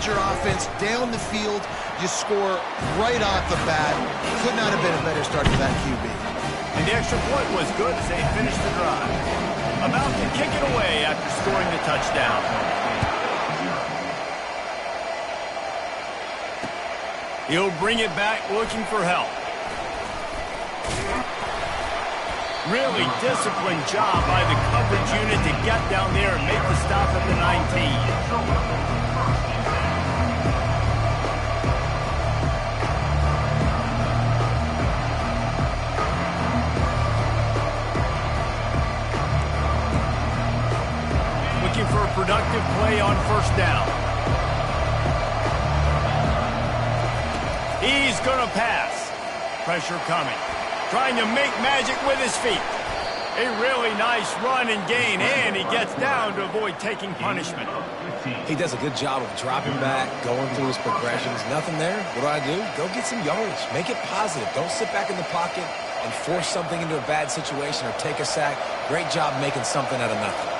your offense down the field. You score right off the bat. Could not have been a better start for that QB. And the extra point was good as they finished the drive. About to kick it away after scoring the touchdown. He'll bring it back looking for help. Really disciplined job by the coverage unit to get down there and make the stop at the 19. Looking for a productive play on first down. He's going to pass. Pressure coming. Trying to make magic with his feet. A really nice run and gain, and he gets down to avoid taking punishment. He does a good job of dropping back, going through his progressions. Nothing there. What do? Go get some yardage. Make it positive. Don't sit back in the pocket and force something into a bad situation or take a sack. Great job making something out of nothing.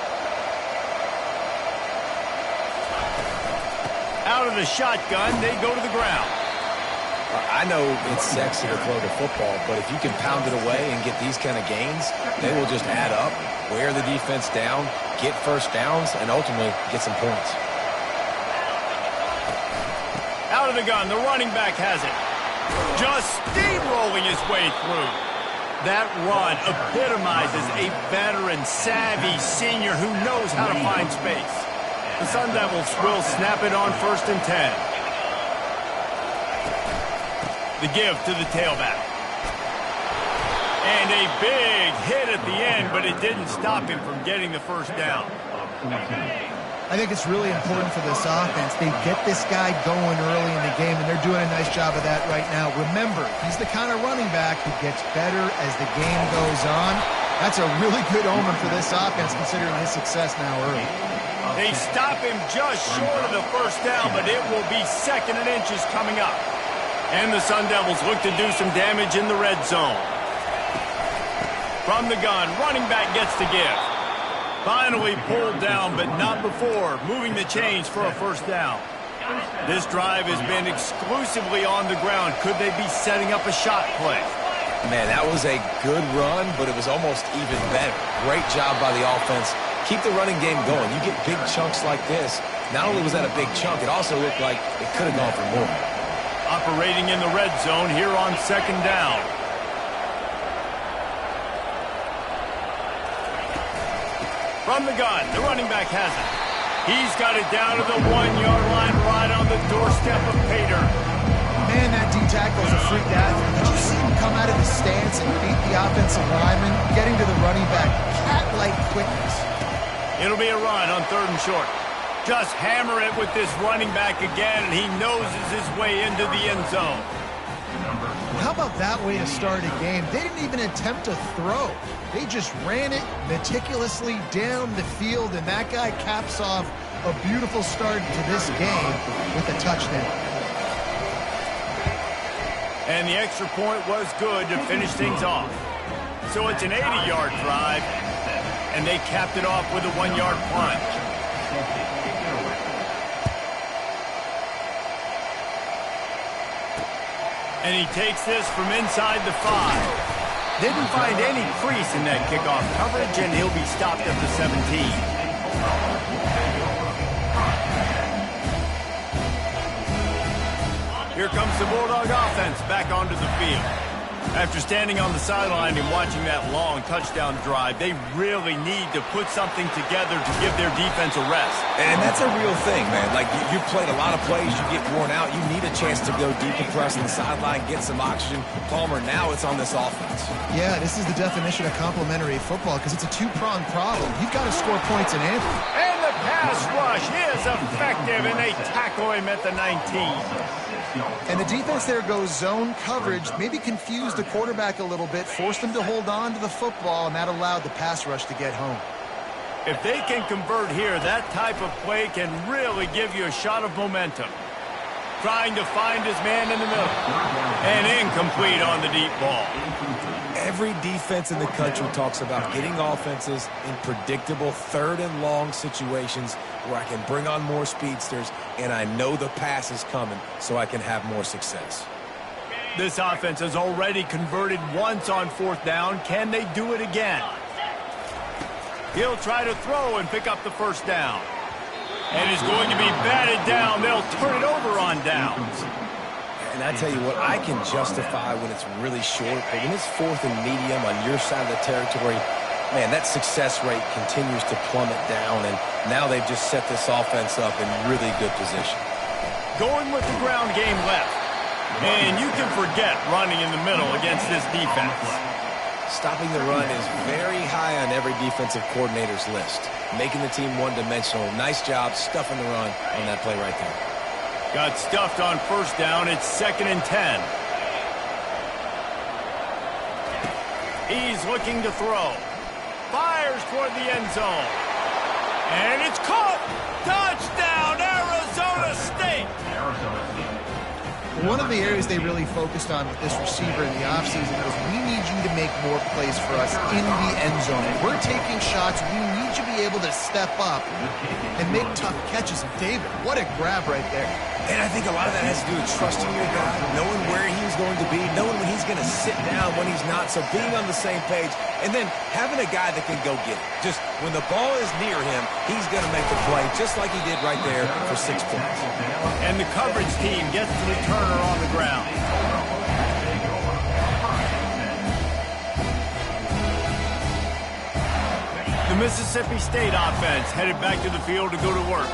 Out of the shotgun, they go to the ground. I know it's sexy to throw the football, but if you can pound it away and get these kind of gains, they will just add up, wear the defense down, get first downs, and ultimately get some points. Out of the gun, the running back has it. Just steamrolling his way through. That run epitomizes a veteran, savvy senior who knows how to find space. The Sun Devils will snap it on 1st and 10. The give to the tailback. And a big hit at the end, but it didn't stop him from getting the first down. I think it's really important for this offense. They get this guy going early in the game, and they're doing a nice job of that right now. Remember, he's the kind of running back who gets better as the game goes on. That's a really good omen for this offense, considering his success now early. They stop him just short of the first down, but it will be 2nd and inches coming up. And the Sun Devils look to do some damage in the red zone. From the gun, running back gets the give. Finally pulled down, but not before moving the chains for a first down. This drive has been exclusively on the ground. Could they be setting up a shot play? Man, that was a good run, but it was almost even better. Great job by the offense. Keep the running game going. You get big chunks like this. Not only was that a big chunk, it also looked like it could have gone for more. Operating in the red zone here on 2nd down. From the gun, the running back has it. He's got it down to the 1-yard line right on the doorstep of Pater. Man, that D-tackle is a freak athlete. Did you see him come out of his stance and beat the offensive lineman, getting to the running back? Cat-like quickness. It'll be a run on 3rd and short. Just hammer it with this running back again, and he noses his way into the end zone. How about that way to start a game? They didn't even attempt to throw. They just ran it meticulously down the field, and that guy caps off a beautiful start to this game with a touchdown. And the extra point was good to finish things off. So it's an 80-yard drive, and they capped it off with a 1-yard plunge. And he takes this from inside the 5. Didn't find any crease in that kickoff coverage, and he'll be stopped at the 17. Here comes the Bulldog offense back onto the field. After standing on the sideline and watching that long touchdown drive, they really need to put something together to give their defense a rest. And that's a real thing, man. Like, you've played a lot of plays, you get worn out, you need a chance to go deep and press on the sideline, get some oxygen. Palmer, now it's on this offense. Yeah, this is the definition of complementary football because it's a two-pronged problem. You've got to score points in Anthony. And the pass rush is effective, and they tackle him at the 19. And the defense there goes zone coverage, maybe confused the quarterback a little bit, forced him to hold on to the football, and that allowed the pass rush to get home. If they can convert here, that type of play can really give you a shot of momentum. Trying to find his man in the middle. And incomplete on the deep ball. Every defense in the country talks about getting offenses in predictable third and long situations where I can bring on more speedsters and I know the pass is coming so I can have more success. This offense has already converted once on 4th down. Can they do it again? He'll try to throw and pick up the 1st down. And is going to be batted down. They'll turn it over on downs. And I tell you what, I can justify when it's really short, but when it's 4th and medium on your side of the territory, man, that success rate continues to plummet down, and now they've just set this offense up in really good position. Going with the ground game left. And you can forget running in the middle against this defense. Stopping the run is very high on every defensive coordinator's list. Making the team one-dimensional. Nice job stuffing the run on that play right there. Got stuffed on 1st down. It's 2nd and 10. He's looking to throw. Fires toward the end zone. And it's caught. Touchdown, Arizona State. One of the areas they really focused on with this receiver in the offseason was we need you to make more plays for us in the end zone. We're taking shots. We need you to be able to step up and make tough catches. And David, what a grab right there. And I think a lot of that has to do with trusting your guy, knowing where he's going to be, knowing when he's going to sit down, when he's not, so being on the same page, and then having a guy that can go get it. Just when the ball is near him, he's going to make the play, just like he did right there for 6 points. And the coverage team gets the returner on the ground. The Mississippi State offense headed back to the field to go to work.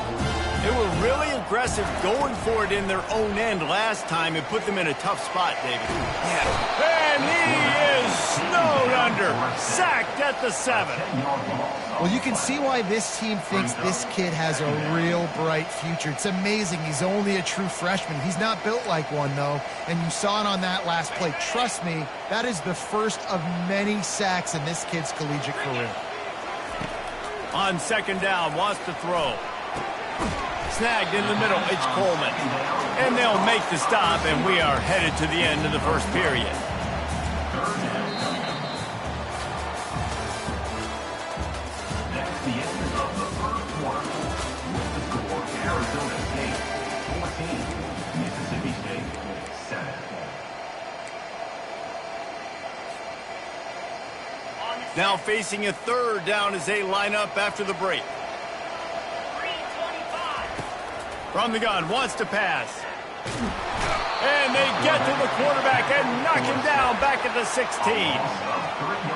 They were really aggressive going for it in their own end last time. It put them in a tough spot, David. Yeah. And he is snowed under. Sacked at the 7. Well, you can see why this team thinks this kid has a real bright future. It's amazing. He's only a true freshman. He's not built like one, though. And you saw it on that last play. Trust me, that is the first of many sacks in this kid's collegiate career. On 2nd down, wants to throw. Snagged in the middle, it's Coleman. And they'll make the stop, and we are headed to the end of the 1st period. The end of the 1st quarter. With the score, Arizona State 14, Mississippi State 7. Now facing a 3rd down as they line up after the break. From the gun, wants to pass. And they get to the quarterback and knock him down back at the 16.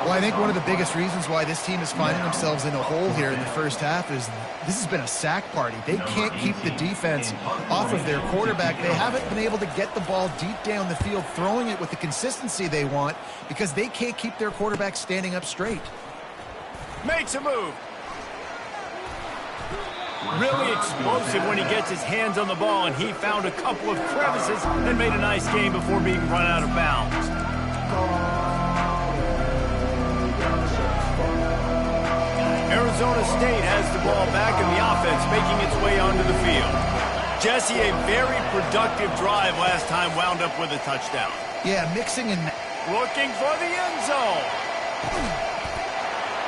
Well, I think one of the biggest reasons why this team is finding themselves in a hole here in the first half is this has been a sack party. They can't keep the defense off of their quarterback. They haven't been able to get the ball deep down the field, throwing it with the consistency they want because they can't keep their quarterback standing up straight. Makes a move. Really explosive when he gets his hands on the ball, and he found a couple of crevices and made a nice game before being run out of bounds. Arizona State has the ball back, and the offense making its way onto the field. Jesse, a very productive drive last time, wound up with a touchdown. Yeah, mixing and... Looking for the end zone.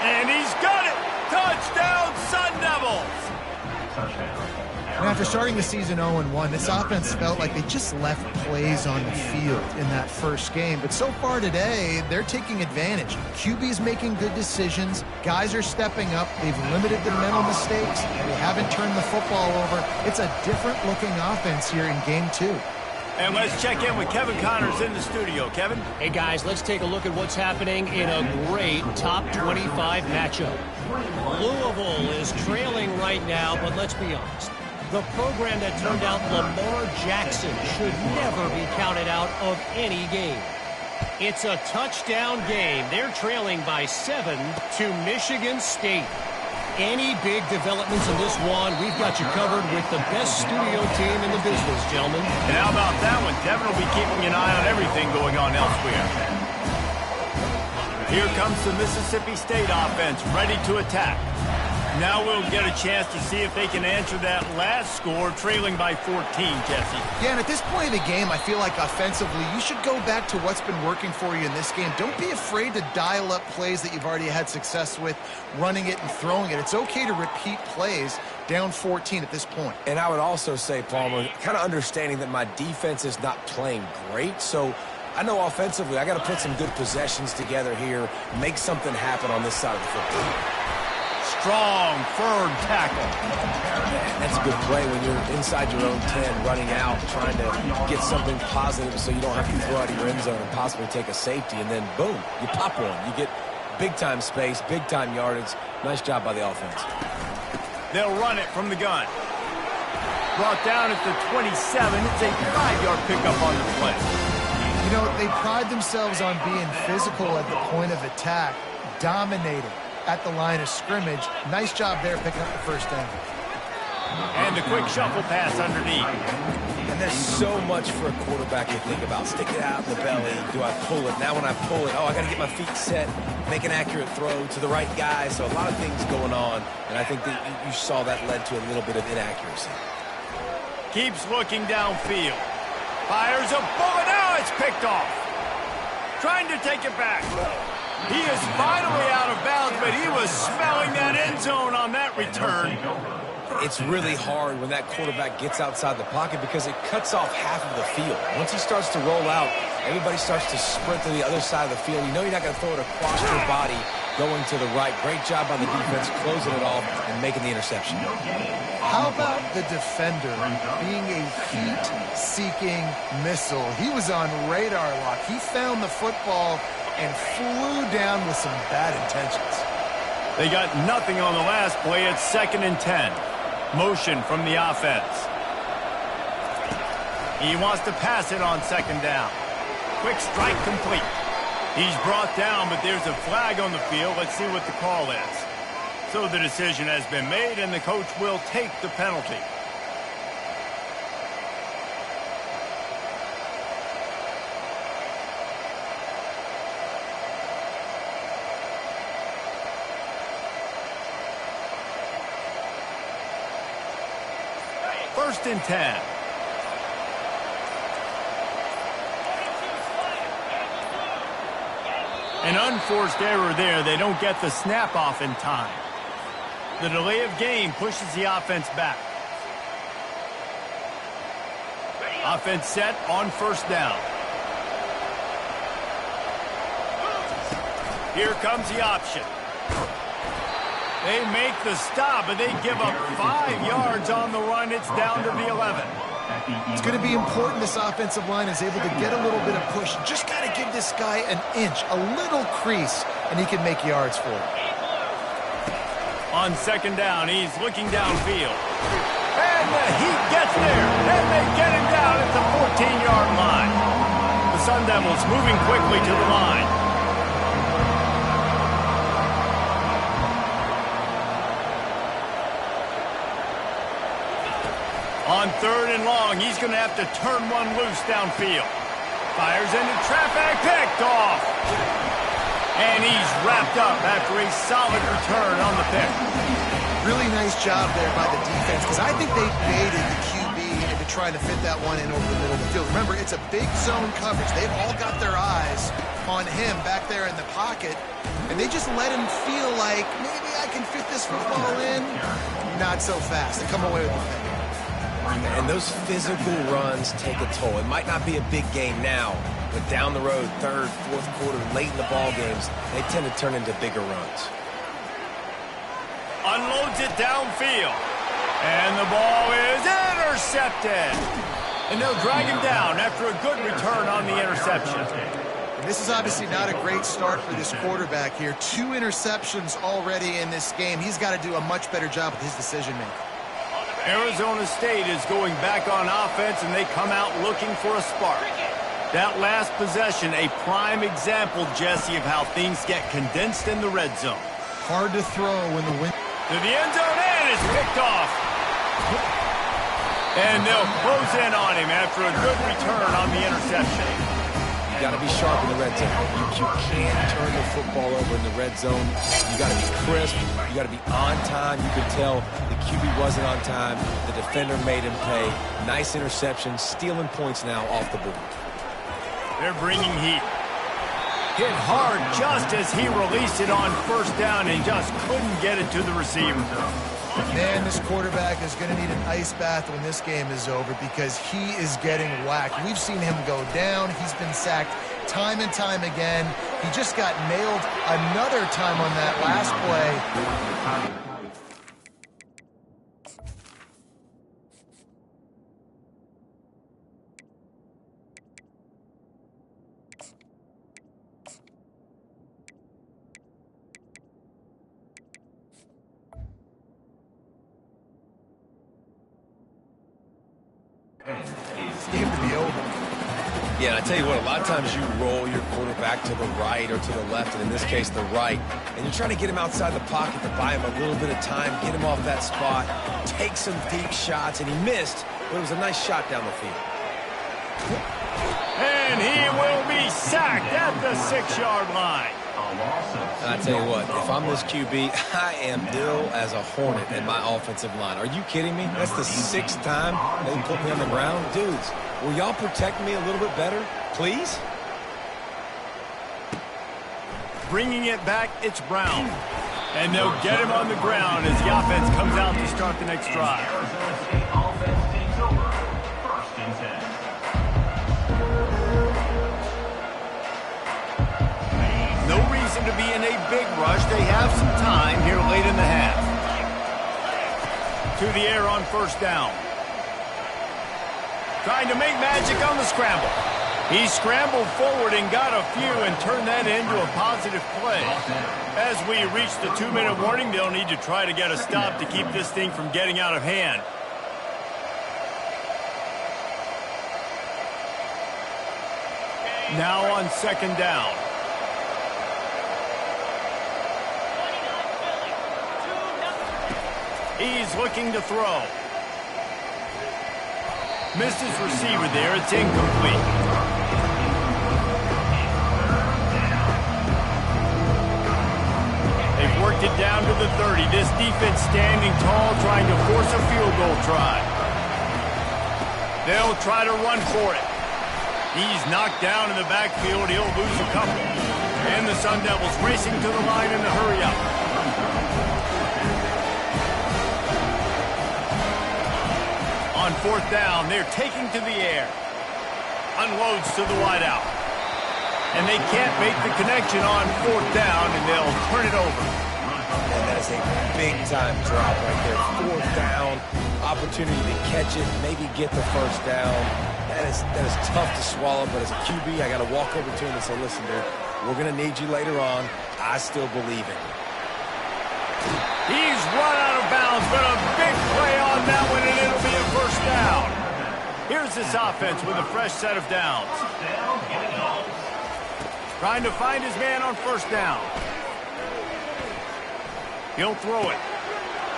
And he's got it! Touchdown, Sun Devils! And after starting the season 0-1, this offense felt like they just left plays on the field in that first game. But so far today, they're taking advantage. QB's making good decisions. Guys are stepping up. They've limited the mental mistakes. They haven't turned the football over. It's a different-looking offense here in Game 2. And let's check in with Kevin Connors in the studio. Kevin? Hey, guys, let's take a look at what's happening in a great top 25 matchup. Louisville is trailing right now, but let's be honest. The program that turned out Lamar Jackson should never be counted out of any game. It's a touchdown game. They're trailing by 7 to Michigan State. Any big developments in this one, we've got you covered with the best studio team in the business, gentlemen. And how about that one? Devin will be keeping an eye on everything going on elsewhere. Here comes the Mississippi State offense, ready to attack. Now we'll get a chance to see if they can answer that last score, trailing by 14, Jesse. Yeah, and at this point in the game, I feel like offensively, you should go back to what's been working for you in this game. Don't be afraid to dial up plays that you've already had success with, running it and throwing it. It's okay to repeat plays down 14 at this point. And I would also say, Palmer, kind of understanding that my defense is not playing great, so I know offensively I got to put some good possessions together here, make something happen on this side of the football. Strong, firm tackle. That's a good play when you're inside your own 10, running out, trying to get something positive so you don't have to throw out of your end zone and possibly take a safety, and then boom, you pop one. You get big-time space, big-time yardage. Nice job by the offense. They'll run it from the gun. Brought down at the 27. It's a 5-yard pickup on the play. You know, they pride themselves on being physical at the point of attack, dominating at the line of scrimmage. Nice job there picking up the first down. And the quick shuffle pass underneath. And there's so much for a quarterback to think about. Stick it out in the belly. Do I pull it? Now when I pull it, I got to get my feet set, make an accurate throw to the right guy. So a lot of things going on, and I think that you saw that led to a little bit of inaccuracy. Keeps looking downfield. Fires a bullet. Now it's picked off. Trying to take it back. He is finally out of bounds, but he was smelling that end zone on that return. It's really hard when that quarterback gets outside the pocket because it cuts off half of the field. Once he starts to roll out, everybody starts to sprint to the other side of the field. You know you're not going to throw it across your body going to the right. Great job by the defense closing it off and making the interception. How about the defender being a heat-seeking missile? He was on radar lock. He found the football and flew down with some bad intentions. They got nothing on the last play. It's 2nd and 10. Motion from the offense. He wants to pass it on 2nd down. Quick strike complete. He's brought down, but there's a flag on the field. Let's see what the call is. So the decision has been made, and the coach will take the penalty. First and 10. An unforced error there. They don't get the snap off in time. The delay of game pushes the offense back. Offense set on 1st down. Here comes the option. They make the stop, but they give up 5 yards on the run. It's down to the 11. It's going to be important this offensive line is able to get a little bit of push. Just got to give this guy an inch, a little crease, and he can make yards for it. On 2nd down, he's looking downfield. And the heat gets there, and they get him down at the 14-yard line. The Sun Devils moving quickly to the line. On 3rd and long, he's going to have to turn one loose downfield. Fires into traffic, picked off. And he's wrapped up after a solid return on the pick. Really nice job there by the defense, because I think they baited the QB into trying to fit that one in over the middle of the field. Remember, it's a big zone coverage. They've all got their eyes on him back there in the pocket, and they just let him feel like, maybe I can fit this football in. Not so fast. They come away with the thing. And those physical runs take a toll. It might not be a big game now, but down the road, 3rd, 4th quarter, late in the ball games, they tend to turn into bigger runs. Unloads it downfield. And the ball is intercepted. And they'll drag him down after a good return on the interception. And this is obviously not a great start for this quarterback here. 2 interceptions already in this game. He's got to do a much better job with his decision-making. Arizona State is going back on offense, and they come out looking for a spark. That last possession, a prime example, Jesse, of how things get condensed in the red zone. Hard to throw when the wind... To the end zone, and it's picked off. And they'll close in on him after a good return on the interception. You got to be sharp in the red zone. You can't turn the football over in the red zone. You got to be crisp. You got to be on time. You could tell the QB wasn't on time. The defender made him pay. Nice interception, stealing points now off the board. They're bringing heat. Hit hard just as he released it on first down and just couldn't get it to the receiver. Man, this quarterback is going to need an ice bath when this game is over because he is getting whacked. We've seen him go down. He's been sacked time and time again. He just got nailed another time on that last play. Game to be over. Yeah, and I tell you what, a lot of times you roll your quarterback to the right or to the left, and in this case, the right, and you're trying to get him outside the pocket to buy him a little bit of time, get him off that spot, take some deep shots, and he missed, but it was a nice shot down the field. And he will be sacked at the 6-yard line. I tell you what, if I'm this QB, I am ill as a hornet in my offensive line. Are you kidding me? That's the 6th time they put me on the ground. Dudes, will y'all protect me a little bit better, please? Bringing it back, it's Brown. And they'll get him on the ground as the offense comes out to start the next drive. Arizona State offense takes over. 1st and 10. No reason to be in a big rush. They have some time here late in the half. To the air on first down. Trying to make magic on the scramble. He scrambled forward and got a few and turned that into a positive play. As we reach the 2-minute warning, they'll need to try to get a stop to keep this thing from getting out of hand. Now on 2nd down. He's looking to throw. Missed his receiver there. It's incomplete. They've worked it down to the 30. This defense standing tall, trying to force a field goal try. They'll try to run for it. He's knocked down in the backfield. He'll lose a couple. And the Sun Devils racing to the line in the hurry-up. On 4th down, they're taking to the air. Unloads to the wideout. And they can't make the connection on 4th down, and they'll turn it over. And that is a big-time drop right there. 4th down, opportunity to catch it, maybe get the 1st down. That is tough to swallow, but as a QB, I got to walk over to him and say, listen, dude, we're going to need you later on. I still believe it. He's run out of bounds, but a big play on that one, and it'll be a 1st down. Here's this offense with a fresh set of downs. Trying to find his man on 1st down. He'll throw it.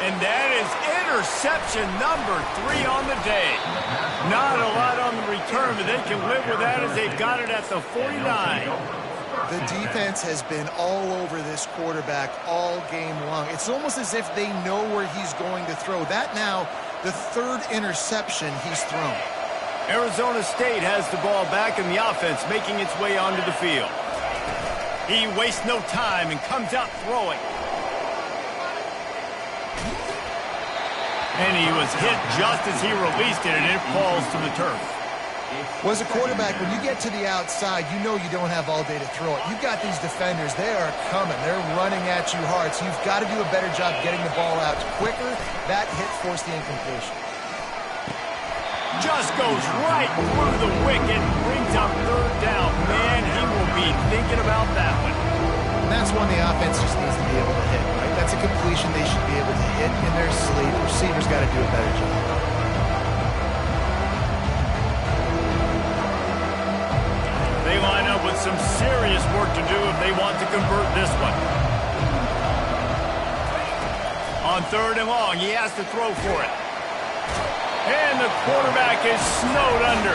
And that is interception number 3 on the day. Not a lot on the return, but they can live with that as they've got it at the 49. The defense has been all over this quarterback all game long. It's almost as if they know where he's going to throw. That now, the 3rd interception he's thrown. Arizona State has the ball back and the offense making its way onto the field. He wastes no time and comes out throwing. And he was hit just as he released it, and it falls to the turf. Well, as a quarterback, when you get to the outside, you know you don't have all day to throw it. You've got these defenders. They are coming. They're running at you hard, so you've got to do a better job getting the ball out quicker. That hit forced the incompletion. Just goes right through the wicket, brings up 3rd down. Man, he will be thinking about that one. And that's one the offense just needs to be able to hit, right? That's a completion they should be able to hit in their sleep. Receivers got to do a better job. They line up with some serious work to do if they want to convert this one. On 3rd and long, he has to throw for it. And the quarterback is snowed under.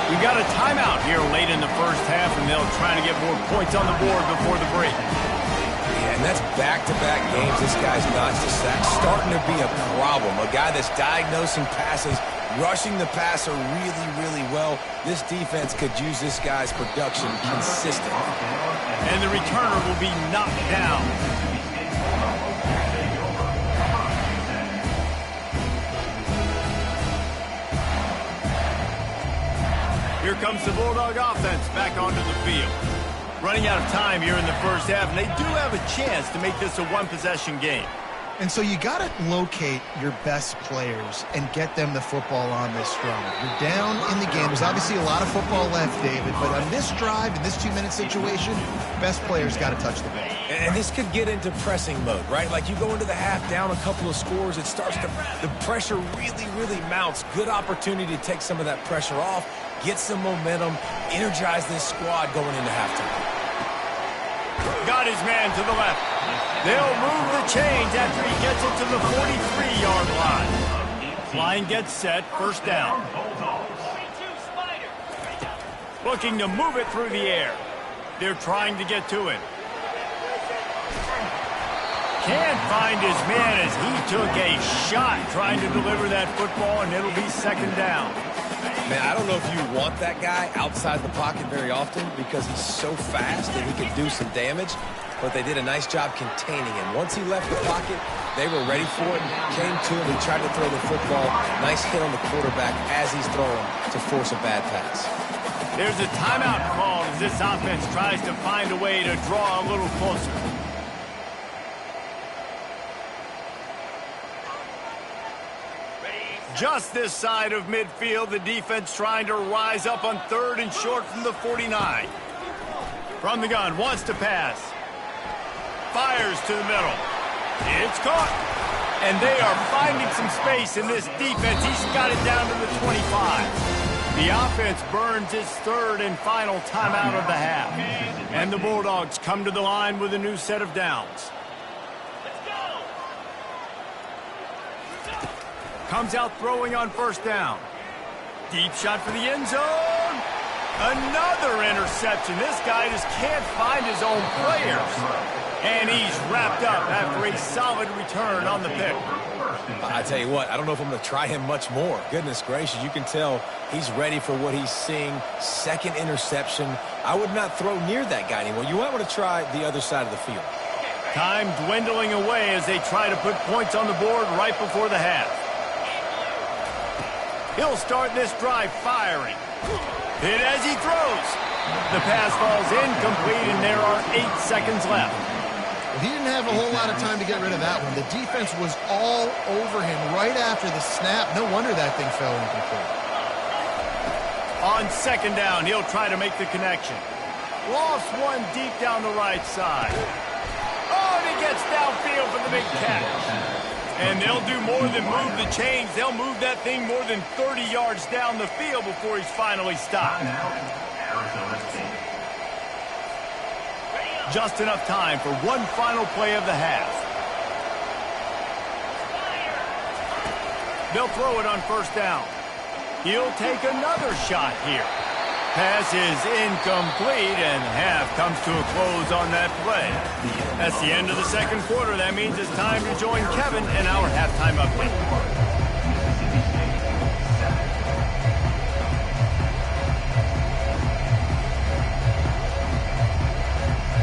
We've got a timeout here late in the first half, and they'll try to get more points on the board before the break. Yeah, and that's back-to-back games. This guy's notched a sack, starting to be a problem. A guy that's diagnosing passes, rushing the passer really, really well. This defense could use this guy's production consistently. And the returner will be knocked down. Here comes the Bulldog offense back onto the field. Running out of time here in the first half, and they do have a chance to make this a one-possession game. And so you got to locate your best players and get them the football on this drive. You're down in the game. There's obviously a lot of football left, David, but on this drive, in this 2-minute situation, best players got to touch the ball. And this could get into pressing mode, right? Like you go into the half down a couple of scores, it starts to, the pressure really, really mounts. Good opportunity to take some of that pressure off, get some momentum, energize this squad going into halftime. Got his man to the left. They'll move the chains after he gets it to the 43-yard line. Line gets set, first down. Looking to move it through the air. They're trying to get to it. Can't find his man as he took a shot trying to deliver that football, and it'll be second down. Man, I don't know if you want that guy outside the pocket very often because he's so fast that he can do some damage, but they did a nice job containing him. Once he left the pocket, they were ready for it, came to him, he tried to throw the football. Nice hit on the quarterback as he's throwing to force a bad pass. There's a timeout called as this offense tries to find a way to draw a little closer. Just this side of midfield, the defense trying to rise up on third and short from the 49. From the gun, wants to pass. Fires to the middle. It's caught. And they are finding some space in this defense. He's got it down to the 25. The offense burns its third and final timeout of the half. And the Bulldogs come to the line with a new set of downs. Comes out throwing on first down. Deep shot for the end zone. Another interception. This guy just can't find his own players. And he's wrapped up after a solid return on the pick. I tell you what, I don't know if I'm going to try him much more. Goodness gracious, you can tell he's ready for what he's seeing. Second interception. I would not throw near that guy anymore. You might want to try the other side of the field. Time dwindling away as they try to put points on the board right before the half. He'll start this drive firing. Hit as he throws. The pass falls incomplete, and there are 8 seconds left. Well, he didn't have a whole lot of time to get rid of that one. The defense was all over him right after the snap. No wonder that thing fell incomplete. On second down, he'll try to make the connection. Lost one deep down the right side. Oh, and he gets downfield for the big catch. And they'll do more than move the chains. They'll move that thing more than 30 yards down the field before he's finally stopped. Just enough time for one final play of the half. They'll throw it on first down. He'll take another shot here. Pass is incomplete, and half comes to a close on that play. That's the end of the second quarter. That means it's time to join Kevin in our halftime update.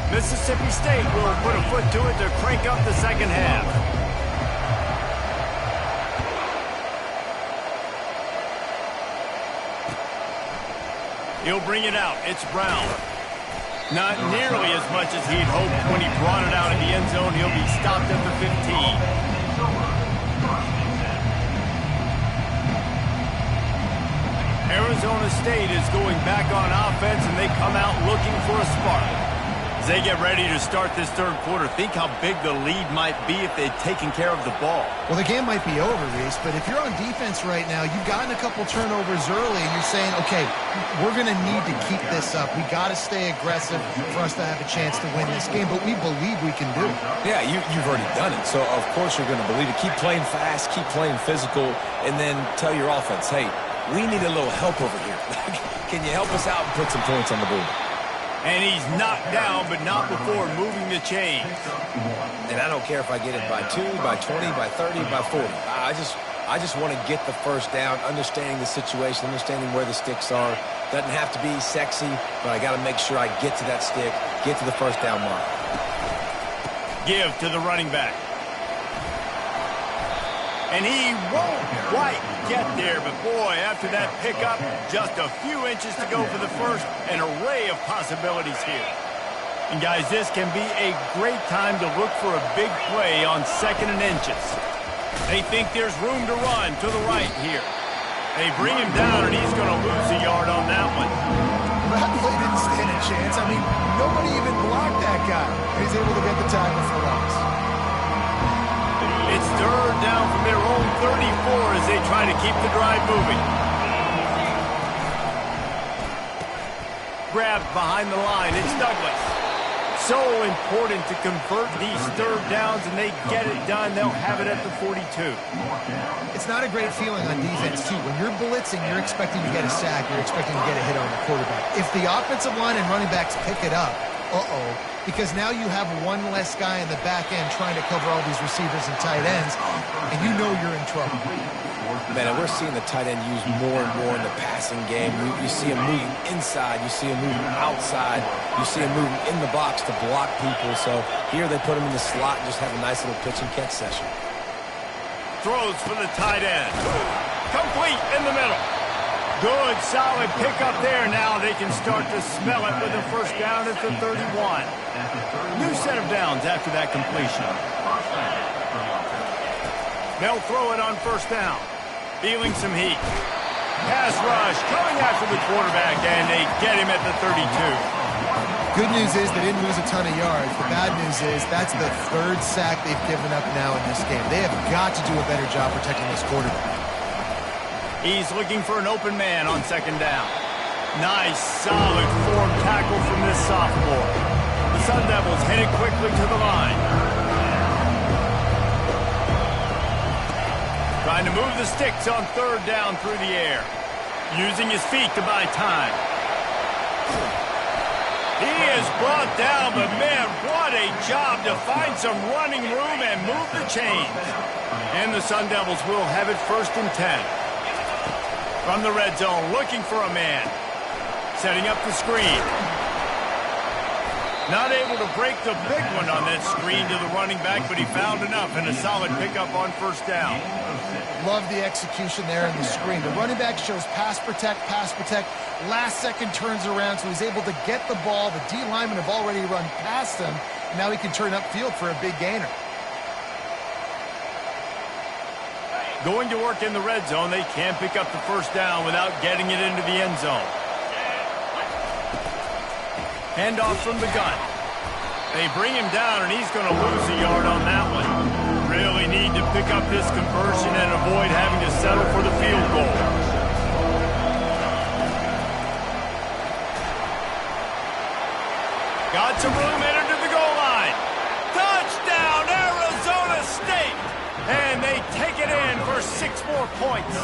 Mississippi State will put a foot to it to crank up the second half. He'll bring it out. It's Brown. Not nearly as much as he'd hoped when he brought it out in the end zone. He'll be stopped at the 15. Arizona State is going back on offense, and they come out looking for a spark. As they get ready to start this third quarter, think how big the lead might be if they'd taken care of the ball. Well, the game might be over, Reese, but if you're on defense right now, you've gotten a couple turnovers early, and you're saying, okay, we're going to need to keep this up. We got to stay aggressive for us to have a chance to win this game, but we believe we can do it. Yeah, you've already done it, so of course you're going to believe it. Keep playing fast, keep playing physical, and then tell your offense, hey, we need a little help over here. Can you help us out and put some points on the board? And he's knocked down, but not before moving the chains. And I don't care if I get it by 2, by 20, by 30, by 40. I just want to get the first down, understanding the situation, understanding where the sticks are. Doesn't have to be sexy, but I got to make sure I get to that stick, get to the first down mark. Give to the running back. And he won't quite get there, but boy, after that pickup, just a few inches to go for the first, an array of possibilities here. And guys, this can be a great time to look for a big play on 2nd and inches. They think there's room to run to the right here. They bring him down, and he's going to lose a yard on that one. That play didn't stand a chance. I mean, nobody even blocked that guy. He's able to get the tackle for loss. It's 3rd down from their own 34 as they try to keep the drive moving. Grabbed behind the line. It's Douglas. So important to convert these 3rd downs, and they get it done. They'll have it at the 42. It's not a great feeling on defense, too. When you're blitzing, you're expecting to get a sack. You're expecting to get a hit on the quarterback. If the offensive line and running backs pick it up, because now you have one less guy in the back end trying to cover all these receivers and tight ends, and you know you're in trouble. Man, and we're seeing the tight end used more and more in the passing game. You see him moving inside. You see him moving outside. You see him moving in the box to block people. So here they put him in the slot and just have a nice little pitch and catch session. Throws for the tight end. Complete in the middle. Good, solid pickup there. Now they can start to smell it with a first down at the 31. New set of downs after that completion. They'll throw it on first down. Feeling some heat. Pass rush coming after the quarterback, and they get him at the 32. Good news is they didn't lose a ton of yards. The bad news is that's the 3rd sack they've given up now in this game. They have got to do a better job protecting this quarterback. He's looking for an open man on 2nd down. Nice, solid form tackle from this sophomore. The Sun Devils headed quickly to the line. Trying to move the sticks on 3rd down through the air. Using his feet to buy time. He is brought down, but man, what a job to find some running room and move the chains. And the Sun Devils will have it 1st and 10. From the red zone, looking for a man. Setting up the screen. Not able to break the big one on that screen to the running back, but he found enough and a solid pickup on first down. Love the execution there in the screen. The running back shows pass protect. Last second turns around, so he's able to get the ball. The D linemen have already run past him. Now he can turn upfield for a big gainer. Going to work in the red zone. They can't pick up the first down without getting it into the end zone. Handoff from the gun. They bring him down, and he's going to lose a yard on that one. Really need to pick up this conversion and avoid having to settle for the field goal. Got some room, entered to the goal line. Touchdown, Arizona State! And they take it in for 6 more points.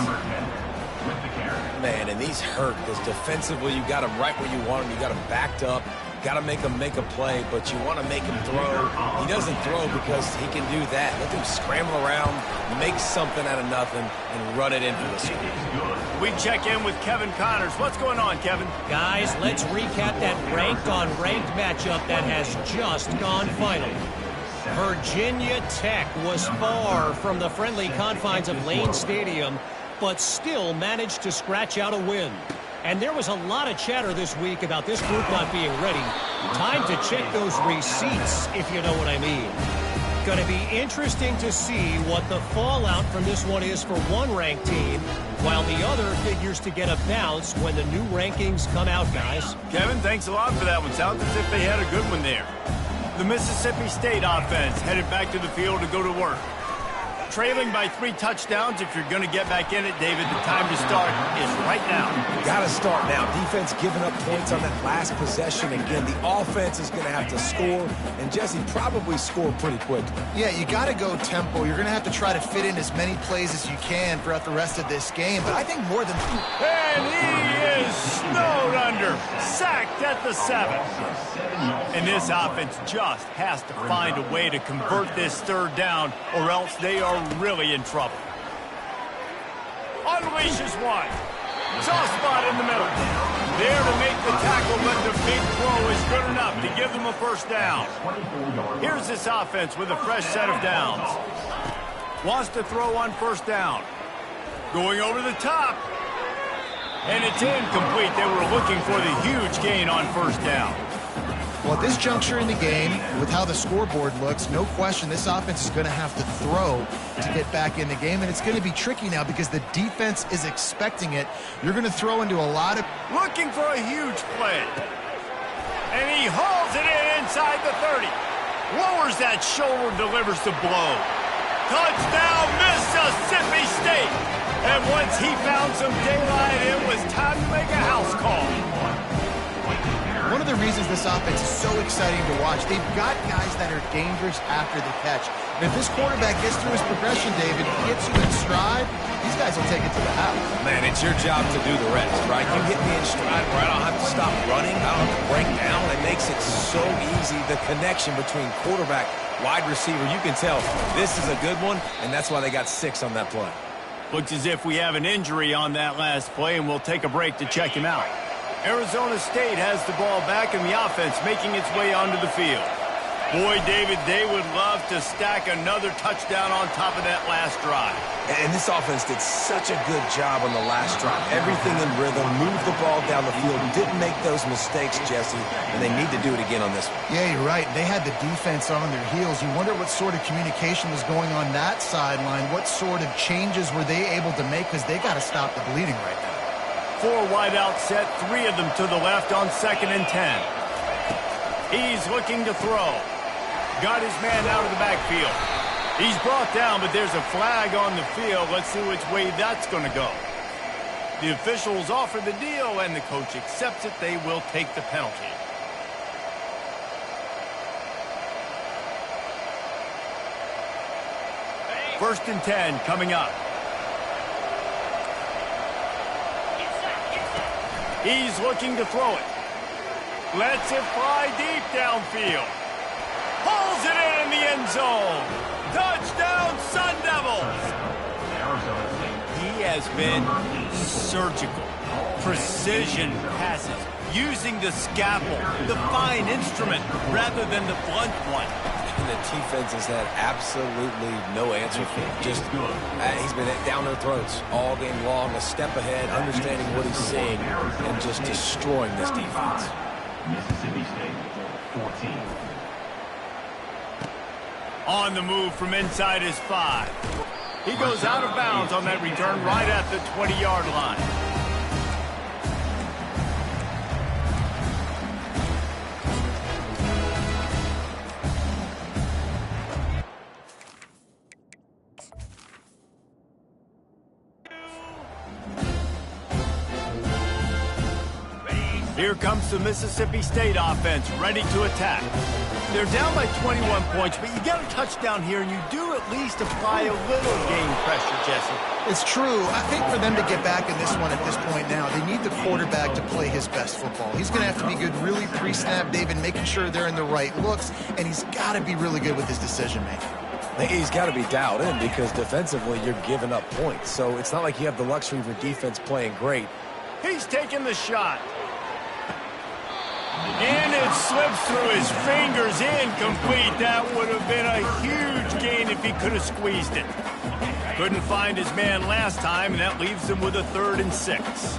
Man, and these hurt because defensively you got him right where you want him. You got him backed up. Got to make him make a play, but you want to make him throw. He doesn't throw because he can do that. Let him scramble around, make something out of nothing, and run it in for the score. We check in with Kevin Connors. What's going on, Kevin? Guys, let's recap that ranked-on-ranked matchup that has just gone final. Virginia Tech was far from the friendly confines of Lane Stadium, but still managed to scratch out a win. And there was a lot of chatter this week about this group not being ready. Time to check those receipts, if you know what I mean. Going to be interesting to see what the fallout from this one is for one ranked team, while the other figures to get a bounce when the new rankings come out, guys. Kevin, thanks a lot for that one. Sounds as if they had a good one there. The Mississippi State offense headed back to the field to go to work. Trailing by 3 touchdowns. If you're going to get back in it, David, the time to start is right now. Got to start now. Defense giving up points on that last possession. Again, the offense is going to have to score, and Jesse probably score pretty quickly. Yeah, you got to go tempo. You're going to have to try to fit in as many plays as you can throughout the rest of this game, but I think more than... And he is snowed under, sacked at the 7. And this offense just has to find a way to convert this third down, or else they are really in trouble. Unleashes one. Soft spot in the middle. There to make the tackle, but the big throw is good enough to give them a first down. Here's this offense with a fresh set of downs. Wants to throw on first down. Going over the top. And it's incomplete. They were looking for the huge gain on first down. Well, at this juncture in the game, with how the scoreboard looks, no question this offense is going to have to throw to get back in the game, and it's going to be tricky now because the defense is expecting it. You're going to throw into a lot of... Looking for a huge play. And he hauls it in inside the 30. Lowers that shoulder, delivers the blow. Touchdown, Mississippi State. And once he found some daylight, it was time to make a house call. One of the reasons this offense is so exciting to watch, they've got guys that are dangerous after the catch. And if this quarterback gets through his progression, David, gets you in stride, these guys will take it to the house. Man, it's your job to do the rest, right? You hit me in stride where I don't have to stop running, I don't have to break down. It makes it so easy, the connection between quarterback, wide receiver. You can tell this is a good one, and that's why they got 6 on that play. Looks as if we have an injury on that last play, and we'll take a break to check him out. Arizona State has the ball back in the offense, making its way onto the field. Boy, David, they would love to stack another touchdown on top of that last drive. And this offense did such a good job on the last drive. Everything in rhythm, moved the ball down the field, didn't make those mistakes, Jesse, and they need to do it again on this one. Yeah, you're right. They had the defense on their heels. You wonder what sort of communication was going on that sideline. What sort of changes were they able to make, because they got to stop the bleeding right now. 4 wide out set, 3 of them to the left on 2nd and 10. He's looking to throw. Got his man out of the backfield. He's brought down, but there's a flag on the field. Let's see which way that's going to go. The officials offer the deal, and the coach accepts it. They will take the penalty. First and 10 coming up. He's looking to throw it. Lets it fly deep downfield. Pulls it in the end zone. Touchdown, Sun Devils. He has been surgical. Precision passes. Using the scalpel, the fine instrument, rather than the blunt one. The defense has had absolutely no answer for him. Just, he's been down their throats all game long, a step ahead, understanding what he's seeing, and just destroying this defense. Mississippi State, 14. On the move from inside his 5. He goes out of bounds on that return right at the 20-yard line. Here comes the Mississippi State offense, ready to attack. They're down by 21 points, but you get a touchdown here, and you do at least apply a little game pressure, Jesse. It's true. I think for them to get back in this one at this point now, they need the quarterback to play his best football. He's going to have to be good really pre-snap, David, making sure they're in the right looks, and he's got to be really good with his decision-making. He's got to be dialed in because defensively you're giving up points. So it's not like you have the luxury of your defense playing great. He's taking the shot. And it slips through his fingers, incomplete. That would have been a huge gain if he could have squeezed it. Couldn't find his man last time, and that leaves him with a 3rd and 6.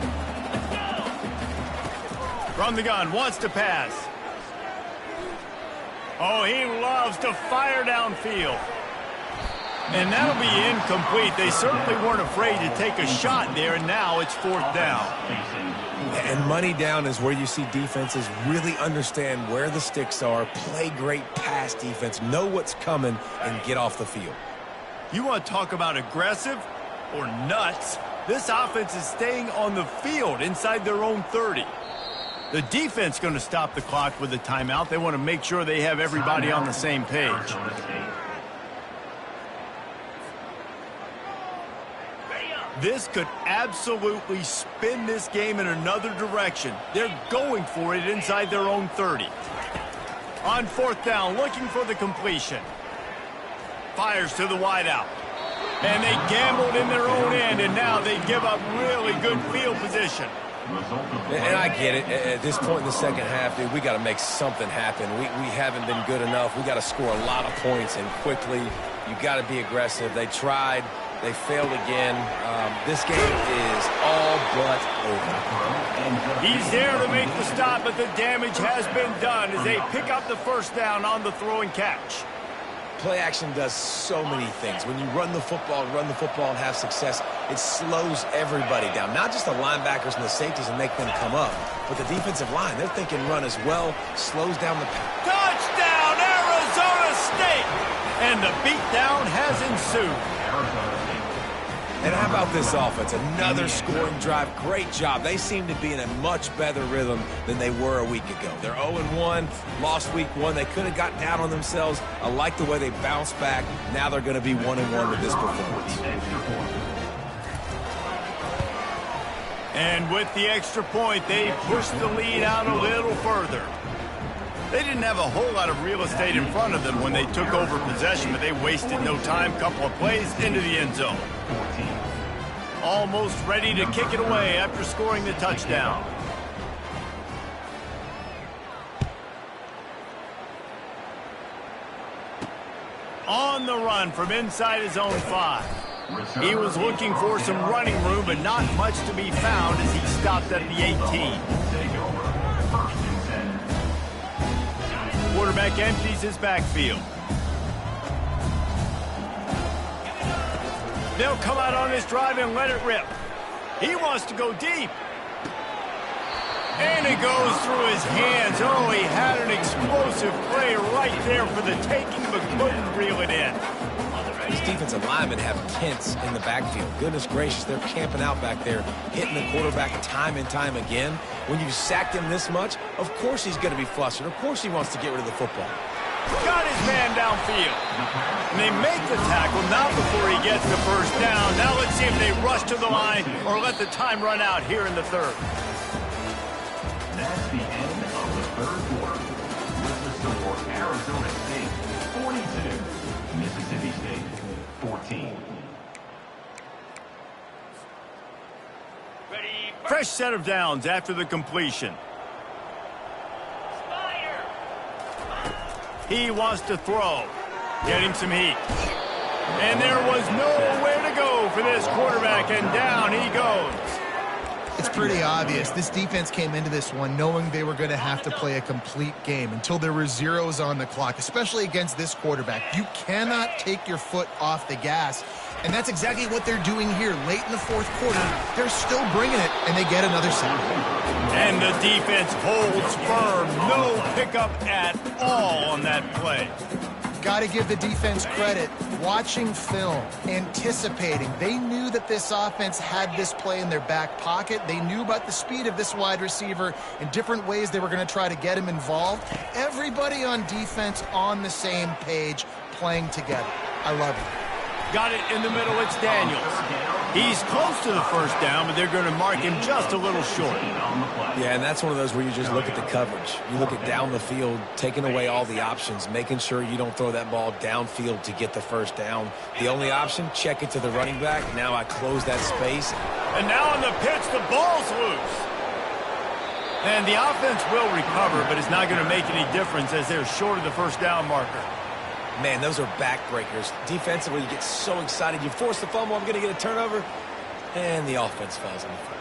From the gun, wants to pass. Oh, he loves to fire downfield. And that'll be incomplete. They certainly weren't afraid to take a shot there, and now it's 4th down. And money down is where you see defenses really understand where the sticks are, play great pass defense, know what's coming, and get off the field. You want to talk about aggressive or nuts? This offense is staying on the field inside their own 30. The defense going to stop the clock with a timeout. They want to make sure they have everybody on the same page. This could absolutely spin this game in another direction. They're going for it inside their own 30. On fourth down, looking for the completion. Fires to the wideout. And they gambled in their own end, and now they give up really good field position. And I get it. At this point in the second half, dude, we got to make something happen. We haven't been good enough. We got to score a lot of points, and quickly. You got to be aggressive. They tried. They failed again. This game is all but over. He's there to make the stop, but the damage has been done as they pick up the first down on the throw and catch. Play action does so many things. When you run the football and have success, it slows everybody down. Not just the linebackers and the safeties and make them come up, but the defensive line. They're thinking run as well, slows down the pass. Touchdown, Arizona State! And the beatdown has ensued. And how about this offense? Another scoring drive. Great job. They seem to be in a much better rhythm than they were a week ago. They're 0-1, lost week 1. They could have gotten down on themselves. I like the way they bounced back. Now they're going to be 1-1 with this performance. And with the extra point, they pushed the lead out a little further. They didn't have a whole lot of real estate in front of them when they took over possession, but they wasted no time. Couple of plays into the end zone. Almost ready to kick it away after scoring the touchdown. On the run from inside his own 5. He was looking for some running room, but not much to be found as he stopped at the 18. Quarterback empties his backfield. They'll come out on this drive and let it rip. He wants to go deep. And it goes through his hands. Oh, he had an explosive play right there for the taking, but couldn't reel it in. These defensive linemen have Kents in the backfield. Goodness gracious, they're camping out back there, hitting the quarterback time and time again. When you sacked him this much, of course he's going to be flustered. Of course he wants to get rid of the football. Got his man downfield. And they make the tackle, not before he gets the first down. Now let's see if they rush to the line or let the time run out here in the third. That's the end of the third quarter. With the score, Arizona State 42, Mississippi State 14. Fresh set of downs after the completion. He wants to throw. Getting some heat. And there was nowhere to go for this quarterback, and down he goes. It's pretty obvious. This defense came into this one knowing they were going to have to play a complete game until there were zeros on the clock, especially against this quarterback. You cannot take your foot off the gas, and that's exactly what they're doing here. Late in the fourth quarter, they're still bringing it, and they get another sack. And the defense holds firm. No pickup at all on that play. Got to give the defense credit. Watching film, anticipating. They knew that this offense had this play in their back pocket. They knew about the speed of this wide receiver and different ways they were going to try to get him involved. Everybody on defense on the same page, playing together. I love it. Got it in the middle. It's Daniels. He's close to the first down, but they're going to mark him just a little short. Yeah, and that's one of those where you just look at the coverage. You look at down the field, taking away all the options, making sure you don't throw that ball downfield to get the first down. The only option, check it to the running back. Now I close that space. And now on the pitch, the ball's loose. And the offense will recover, but it's not going to make any difference as they're short of the first down marker. Man, those are backbreakers. Defensively, you get so excited. You force the fumble, I'm going to get a turnover. And the offense falls on the field.